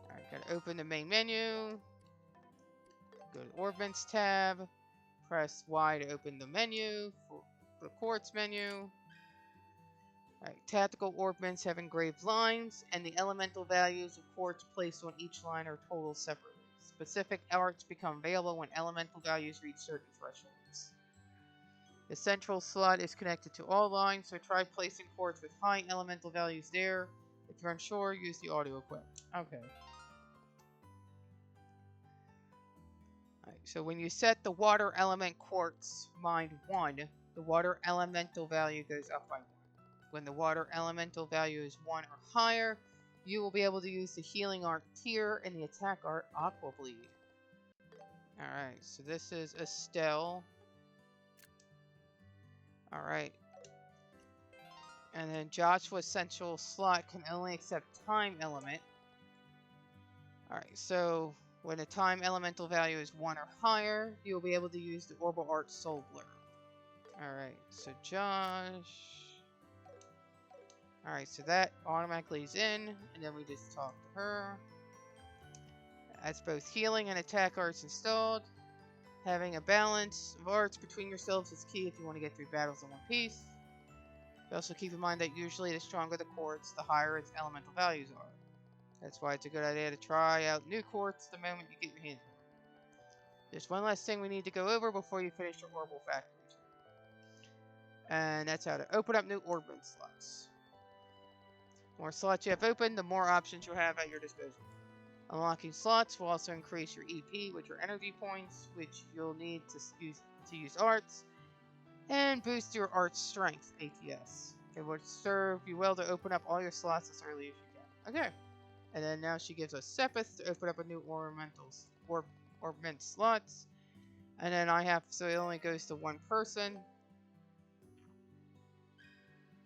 Alright, gotta open the main menu. Go to Orbits tab. Press Y to open the menu for the quartz menu. Alright, tactical orbits have engraved lines, and the elemental values of quartz placed on each line are totaled separately. Specific arts become available when elemental values reach certain thresholds. The central slot is connected to all lines, so try placing quartz with high elemental values there. If you're unsure, use the audio equipment. Okay. Alright, so when you set the water element quartz mind 1, the water elemental value goes up by 1. When the water elemental value is 1 or higher, you will be able to use the healing art Tear and the attack art Aqua Bleed. Alright, so this is Estelle. Alright. And then Joshua's central slot can only accept time element. Alright, so when the time elemental value is 1 or higher, you'll be able to use the Orbital Art Soul Blur. Alright, so Josh... Alright, so that automatically is in, and then we just talk to her. That's both healing and attack arts installed. Having a balance of arts between yourselves is key if you want to get through battles in one piece. But also keep in mind that usually the stronger the quartz, the higher its elemental values are. That's why it's a good idea to try out new quartz the moment you get your hands on it. There's one last thing we need to go over before you finish your orbital factories. And that's how to open up new orbit slots. The more slots you have open, the more options you'll have at your disposal. Unlocking slots will also increase your EP, which are energy points, which you'll need to use arts, and boost your art strength, ATS. It will serve you well to open up all your slots as early as you can. Okay. And then now she gives us Sepith to open up a new ornament slots. And then so it only goes to one person.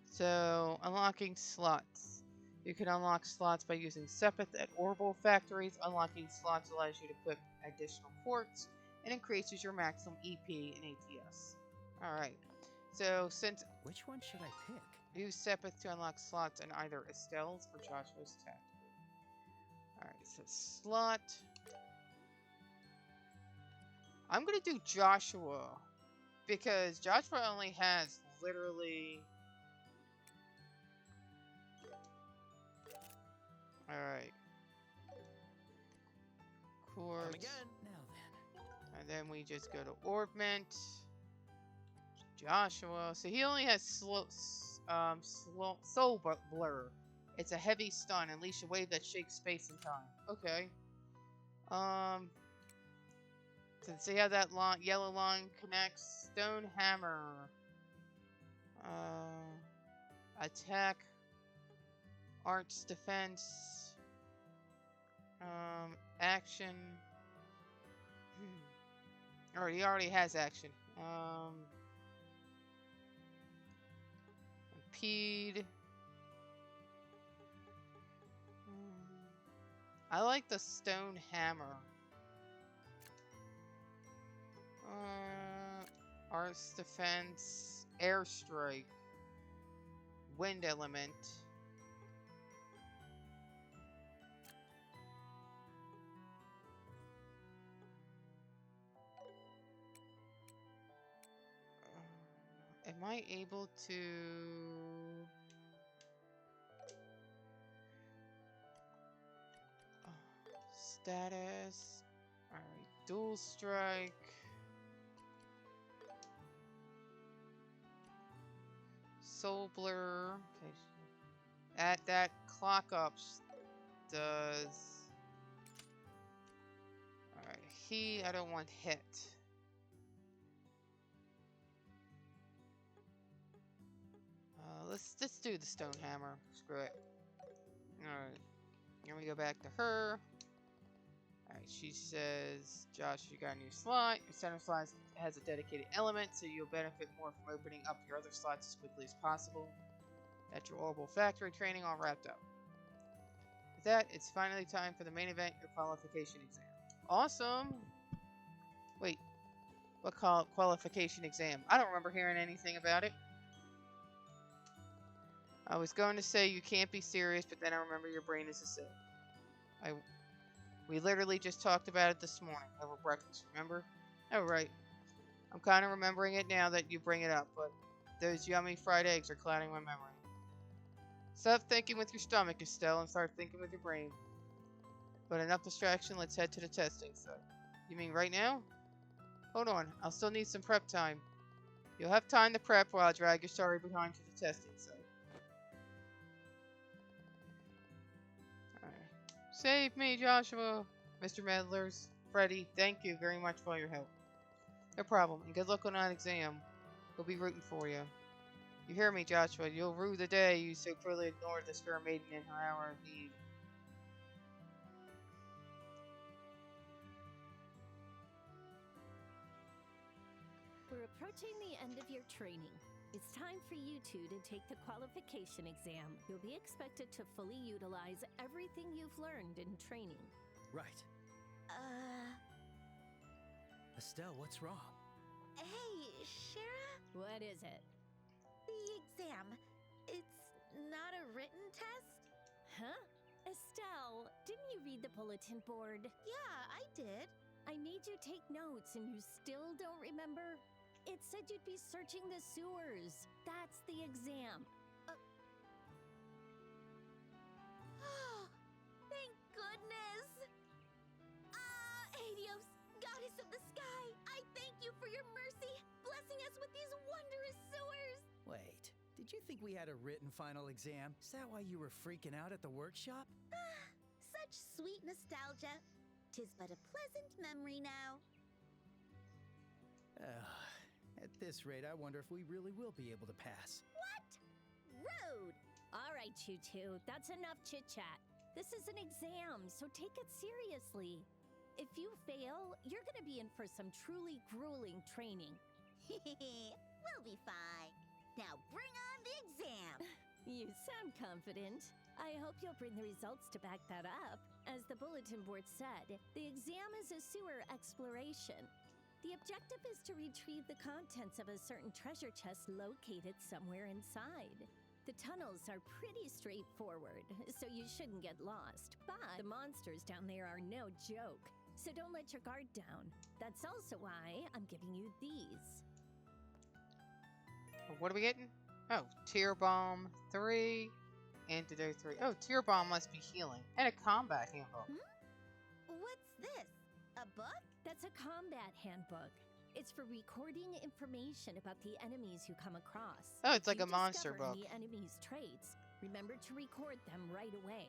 So, unlocking slots. You can unlock slots by using Sepith at orbital factories. Unlocking slots allows you to equip additional quartz and increases your maximum EP and ATS. Alright, so since... Which one should I pick? Use Sepith to unlock slots in either Estelle's or Joshua's tactical. Alright, so slot. I'm gonna do Joshua, because Joshua only has literally... Alright. Quartz. Come again. Now then. And then we just go to Orbment. Joshua. So he only has Soul Blur. It's a heavy stun. Unleash a wave that shakes space and time. Okay. So see how that yellow line connects? Stone Hammer. Attack. Arts Defense. Action. Alright, he already has action. Impede. I like the Stone Hammer. Arts Defense. Airstrike. Wind Element. Am I able to... Status. Alright, Dual Strike. Soul Blur. Okay. At that clock up does... Alright, I don't want hit. Let's just do the Stone Hammer. Screw it. Alright. Then we go back to her. Alright, she says, Josh, you got a new slot. Your center slot has a dedicated element, so you'll benefit more from opening up your other slots as quickly as possible. That's your orbital factory training all wrapped up. With that, it's finally time for the main event, your qualification exam. Awesome! Wait, what qualification exam? I don't remember hearing anything about it. I was going to say you can't be serious, but then I remember your brain is a sieve. We literally just talked about it this morning over breakfast, remember? Oh, right. I'm kind of remembering it now that you bring it up, but those yummy fried eggs are clouding my memory. Stop thinking with your stomach, Estelle, and start thinking with your brain. But enough distraction, let's head to the testing site. You mean right now? Hold on, I'll still need some prep time. You'll have time to prep while I drag your sorry behind to the testing site. Save me, Joshua! Mr. Medlers, Freddy, thank you very much for your help. No problem, and good luck on that exam. We'll be rooting for you. You hear me, Joshua? You'll rue the day you so cruelly ignored this fair maiden in her hour of need. We're approaching the end of your training. It's time for you two to take the qualification exam. You'll be expected to fully utilize everything you've learned in training. Right. Estelle, what's wrong? Hey, Shara? What is it? The exam. It's not a written test? Huh? Estelle, didn't you read the bulletin board? Yeah, I did. I made you take notes and you still don't remember? It said you'd be searching the sewers. That's the exam. Oh, thank goodness! Helios, goddess of the sky, I thank you for your mercy, blessing us with these wondrous sewers! Wait, did you think we had a written final exam? Is that why you were freaking out at the workshop? Such sweet nostalgia. 'Tis but a pleasant memory now. At this rate, I wonder if we really will be able to pass. What? Rude! All right, you two, that's enough chit-chat. This is an exam, so take it seriously. If you fail, you're gonna be in for some truly grueling training. We'll be fine. Now bring on the exam. You sound confident. I hope you'll bring the results to back that up. As the bulletin board said, the exam is a sewer exploration. The objective is to retrieve the contents of a certain treasure chest located somewhere inside. The tunnels are pretty straightforward, so you shouldn't get lost. But the monsters down there are no joke, so don't let your guard down. That's also why I'm giving you these. What are we getting? Oh, Tear Bomb 3, Antidote 3. Oh, Tear Bomb must be healing. And a combat handbook. What's this? A book? That's a combat handbook. It's for recording information about the enemies you come across. Oh, it's If like you a monster discover book. any enemy's traits, remember to record them right away.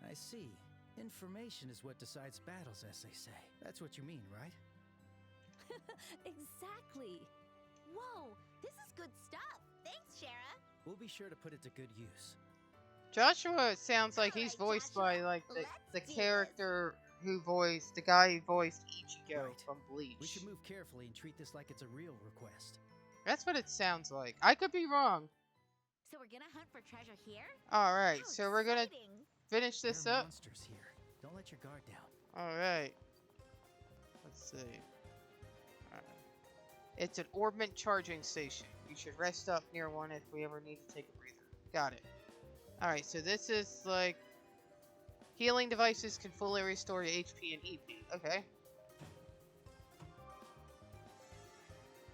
I see. Information is what decides battles, as they say. That's what you mean, right? Exactly. Whoa, this is good stuff. Thanks, Shara. We'll be sure to put it to good use. Joshua sounds like he's Alright, voiced by Joshua, like the let's do character the guy who voiced Ichigo Right. from Bleach. We should move carefully and treat this like it's a real request. That's what it sounds like. I could be wrong. So we're gonna hunt for treasure here? Alright, How so we're gonna exciting. finish this There are up. monsters here. Don't let your guard down. Alright. Let's see. Alright. It's an orbment charging station. You should rest up near one if we ever need to take a breather. Got it. Alright, so this is like healing devices can fully restore your HP and EP. Okay.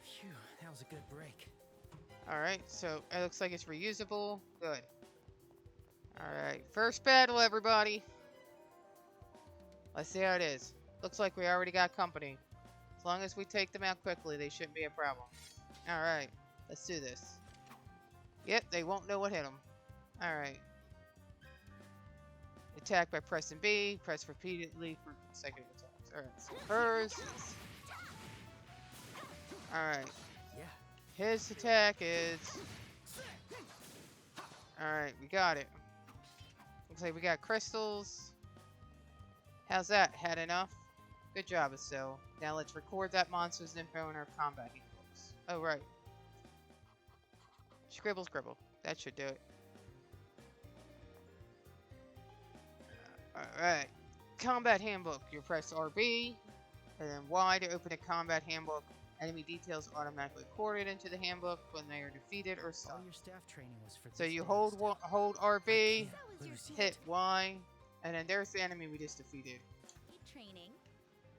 Phew, that was a good break. Alright, so it looks like it's reusable. Good. Alright, first battle, everybody. Let's see how it is. Looks like we already got company. As long as we take them out quickly, they shouldn't be a problem. Alright, let's do this. Yep, they won't know what hit them. Alright. Attack by pressing B. Press repeatedly for consecutive attacks. Alright, so hers is... Alright. Yeah. His attack is... Alright, we got it. Looks like we got crystals. How's that? Had enough? Good job, Estelle. Now let's record that monster's info in our combat handbooks. Oh, right. Scribble, scribble. That should do it. Alright. Combat Handbook. You press RB and then Y to open a combat handbook. Enemy details automatically recorded into the handbook when they are defeated or All stunned. your staff training was for So this you day, hold Steph. hold I RB, can't lose hit it. Y, and then there's the enemy we just defeated. Keep training.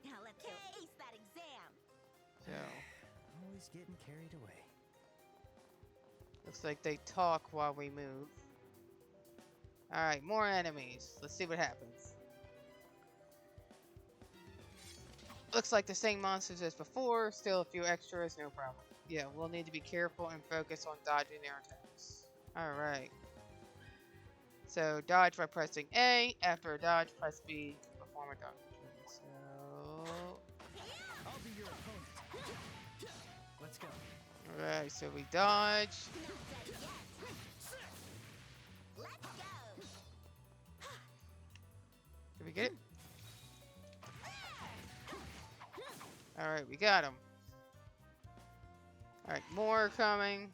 Now let's go ace that exam. So Always getting carried away. looks like they talk while we move. Alright, more enemies. Let's see what happens. Looks like the same monsters as before. Still a few extras, no problem. Yeah, we'll need to be careful and focus on dodging their attacks. Alright. So, dodge by pressing A. After a dodge, press B to perform a dodge. So... I'll be your opponent. Let's go. Alright, so we dodge. Let's go. Did we get it? Alright, we got him. Alright, more coming.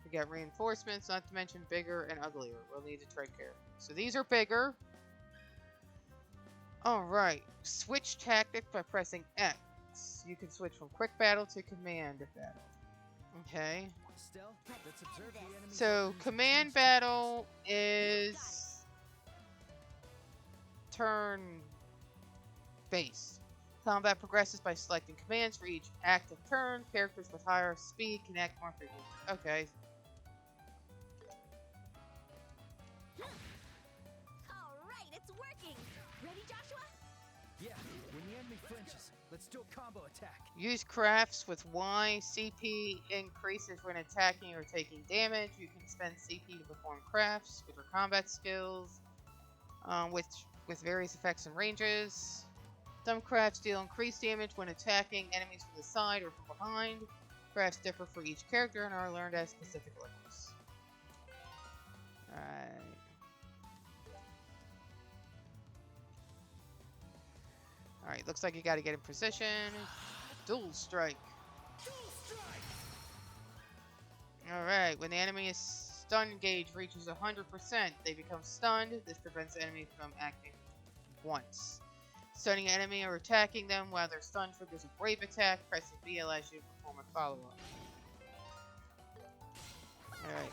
We got reinforcements, not to mention bigger and uglier. We'll need to tread care. So these are bigger. Alright, switch tactic by pressing X. You can switch from quick battle to command battle. Okay. Stell, let's observe the enemy's So weapons command and battle is turn based. Combat progresses by selecting commands for each active turn. Characters with higher speed can act more frequently. Okay. All right, it's working. Ready, Joshua? Yeah, when the enemy flinches, let's do a combo attack. Use crafts with Y. CP increases when attacking or taking damage. You can spend CP to perform crafts with your combat skills, with various effects and ranges. Some crafts deal increased damage when attacking enemies from the side or from behind. Crafts differ for each character and are learned at specific levels. Alright. Alright, looks like you gotta get in position. Dual strike. Alright, when the enemy is stun gauge reaches 100%, they become stunned. This prevents the enemy from acting once. Stunning an enemy or attacking them while they're stunned triggers a brave attack. Pressing B allows you to perform a follow-up. Alright.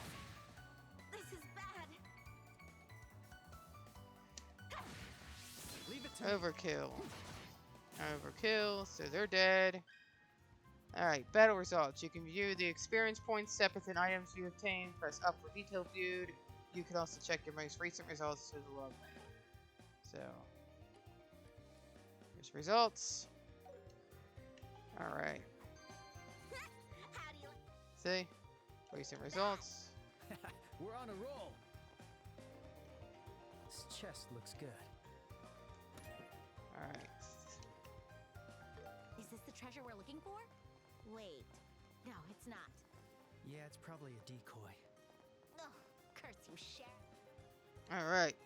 This is bad. Leave it to me. Overkill. Overkill, so they're dead. Alright, battle results. You can view the experience points set within items you obtained. Press up for detailed viewed. You can also check your most recent results through the log. So, here's results. Alright. How do you See? Recent results. We're on a roll. This chest looks good. Alright. Is this the treasure we're looking for? Wait. No, it's not. Yeah, it's probably a decoy. Ugh, curse you, Sheriff. Alright.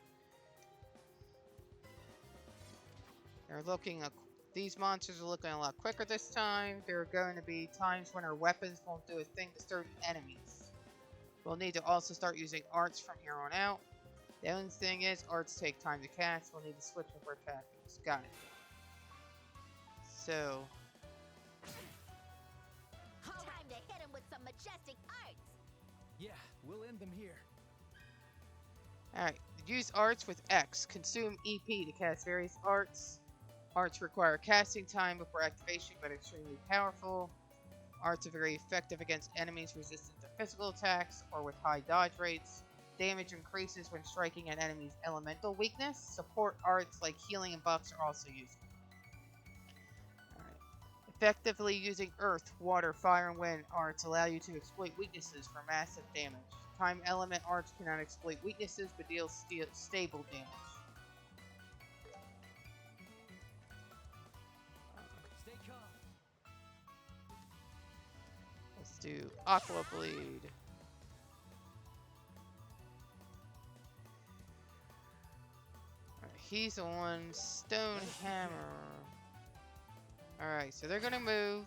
They're looking these monsters are looking a lot quicker this time. There are going to be times when our weapons won't do a thing to certain enemies. We'll need to also start using arts from here on out. The only thing is, arts take time to cast. We'll need to switch up our tactics. Got it. So, Time to hit him with some majestic arts. Yeah, we'll end them here. alright. Use arts with X. Consume EP to cast various arts. Arts require casting time before activation, but extremely powerful. Arts are very effective against enemies resistant to physical attacks or with high dodge rates. Damage increases when striking an enemy's elemental weakness. Support arts like healing and buffs are also useful. Alright. Effectively using earth, water, fire, and wind arts allow you to exploit weaknesses for massive damage. Time element arts cannot exploit weaknesses but deal stable damage. Stay calm. Let's do Aqua Bleed. Alright, he's on Stone Hammer. Alright, so they're gonna move.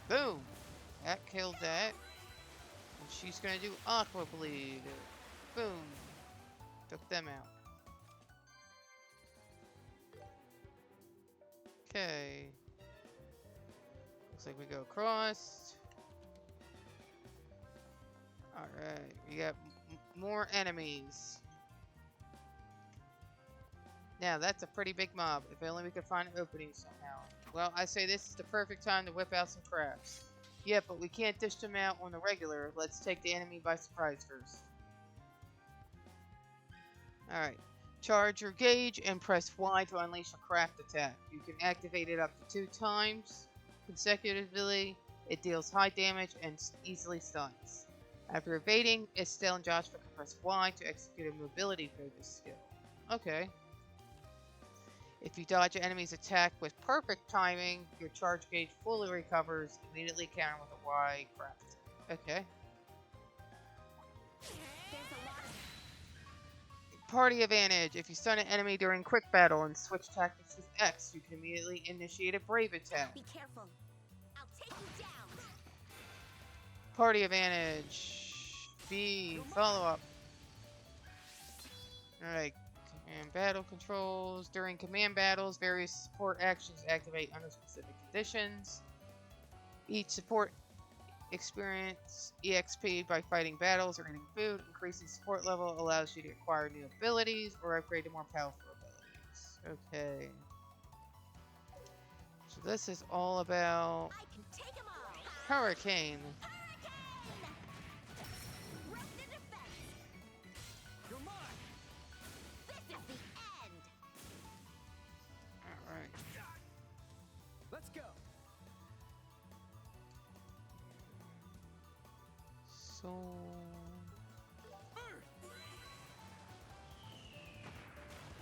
Boom! That killed that. And she's gonna do Aqua Bleed. Boom. Took them out. Okay. Looks like we go across. Alright, we got more enemies. Now, that's a pretty big mob. If only we could find an opening somehow. Well, I say this is the perfect time to whip out some crafts. Yeah, but we can't dish them out on the regular. Let's take the enemy by surprise first. Alright. Charge your gauge and press Y to unleash a craft attack. You can activate it up to 2 times consecutively. It deals high damage and easily stuns. After evading, Estelle and Joshua can press Y to execute a mobility focus skill. Okay. If you dodge an enemy's attack with perfect timing, your charge gauge fully recovers, immediately counter with a Y craft. Okay. Party advantage. If you stun an enemy during quick battle and switch tactics with X, you can immediately initiate a brave attack. Be careful. I'll take you down. Party advantage. B. Follow up. Alright. Command battle controls. During command battles, various support actions activate under specific conditions. Each support experience EXP by fighting battles or eating food. Increasing support level allows you to acquire new abilities or upgrade to more powerful abilities. Okay. So this is all about I can take 'em all. Hurricane. Right to defense. You're mine. This is the end. Alright. Let's go. So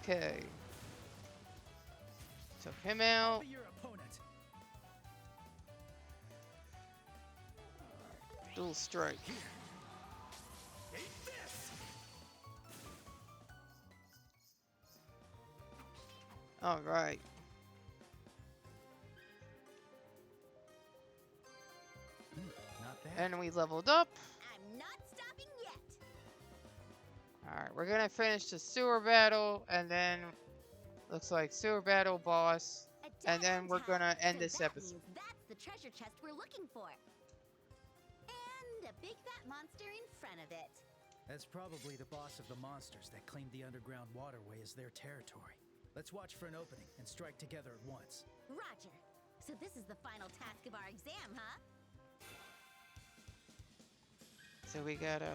okay. Took him out. Be your opponent. Dual strike. Eat this. Alright. Not bad. And we leveled up. I'm not stopping yet. Alright, we're gonna finish the sewer battle and then looks like sewer battle boss. A And then dead we're end gonna hub. end So this that episode. means that's the treasure chest we're looking for. And a big fat monster in front of it. That's probably the boss of the monsters that claimed the underground waterway as their territory. Let's watch for an opening and strike together at once. Roger. So this is the final task of our exam, huh? So we gotta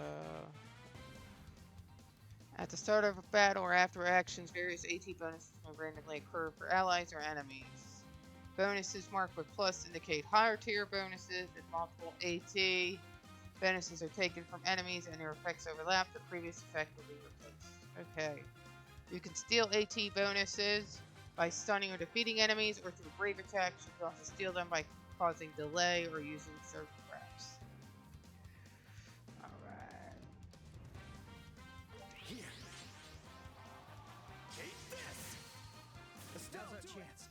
at the start of a battle or after actions, various AT bonuses may randomly occur for allies or enemies. Bonuses marked with plus indicate higher tier bonuses. If multiple AT bonuses are taken from enemies and their effects overlap, the previous effect will be replaced. Okay. You can steal AT bonuses by stunning or defeating enemies, or through brave attacks. You can also steal them by causing delay or using certain traps. Alright. Here. Eat this. Estelle's our chance.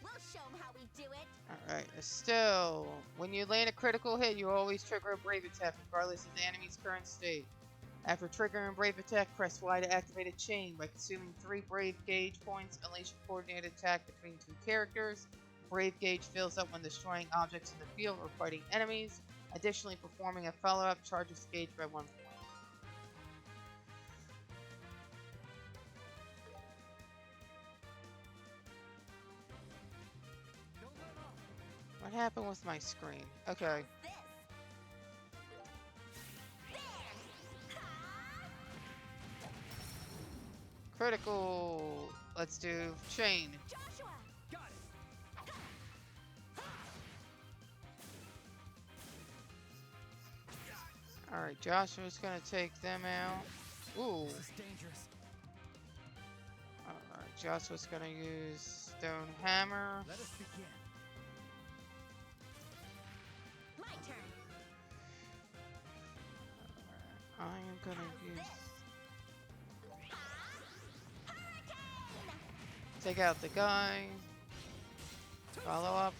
We'll show 'em how we do it. Alright, Estelle. When you land a critical hit, you always trigger a brave attack regardless of the enemy's current state. After triggering a brave attack, press Y to activate a chain. By consuming 3 brave gauge points, unleash a coordinated attack between 2 characters. Brave gauge fills up when destroying objects in the field or fighting enemies. Additionally, performing a follow-up charges the gauge by 1 point. Don't let off. What happened with my screen? Okay. This. There. Critical. Let's do chain. Joshua. Got it. Alright, Joshua's gonna take them out. Ooh. This is dangerous. Alright, Joshua's gonna use stone hammer. Let us begin. My turn. I am gonna use. Take out the guy. Follow up.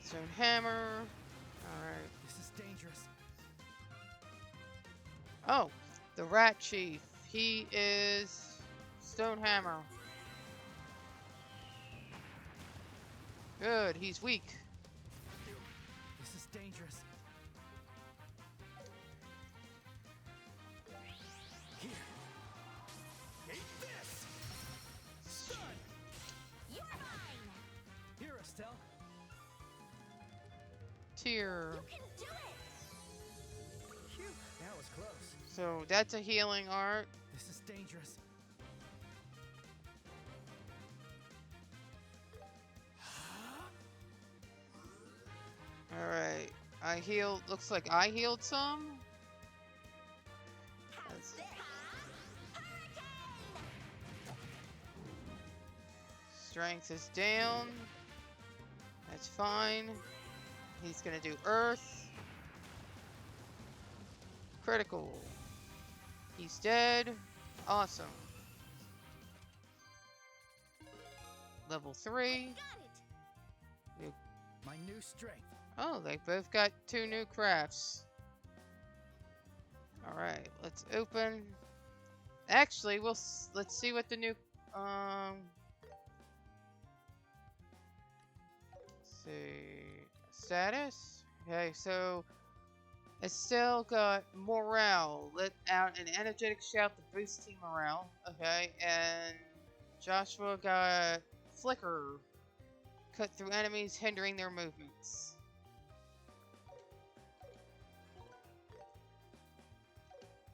Stone hammer. Alright. This is dangerous. Oh, the Rat Chief. He is Stonehammer. Good, he's weak. This is dangerous. Here. Eat this! Stun! You're mine! Here, Estelle. Tear. You can do it! Phew, that was close. So that's a healing art. This is dangerous. Alright. I healed. Looks like I healed some. That's- Strength is down. That's fine. He's gonna do Earth. Critical. He's dead. Awesome. Level 3. Got it! My new strength. Oh, they both got 2 new crafts. Alright, let's open. Actually, let's see what the new let's see, status. Okay, so Estelle got morale, let out an energetic shout to boost team morale. Okay, and Joshua got flicker, cut through enemies, hindering their movements.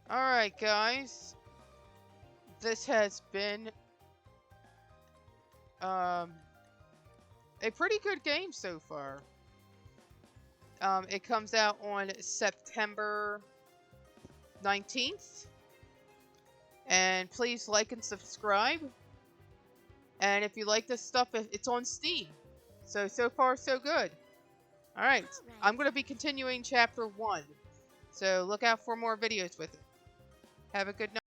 Alright, guys. This has been a pretty good game so far. It comes out on September 19th. And please like and subscribe. And if you like this stuff, it's on Steam. So far, so good. Alright, I'm going to be continuing Chapter 1. So look out for more videos with it. Have a good night.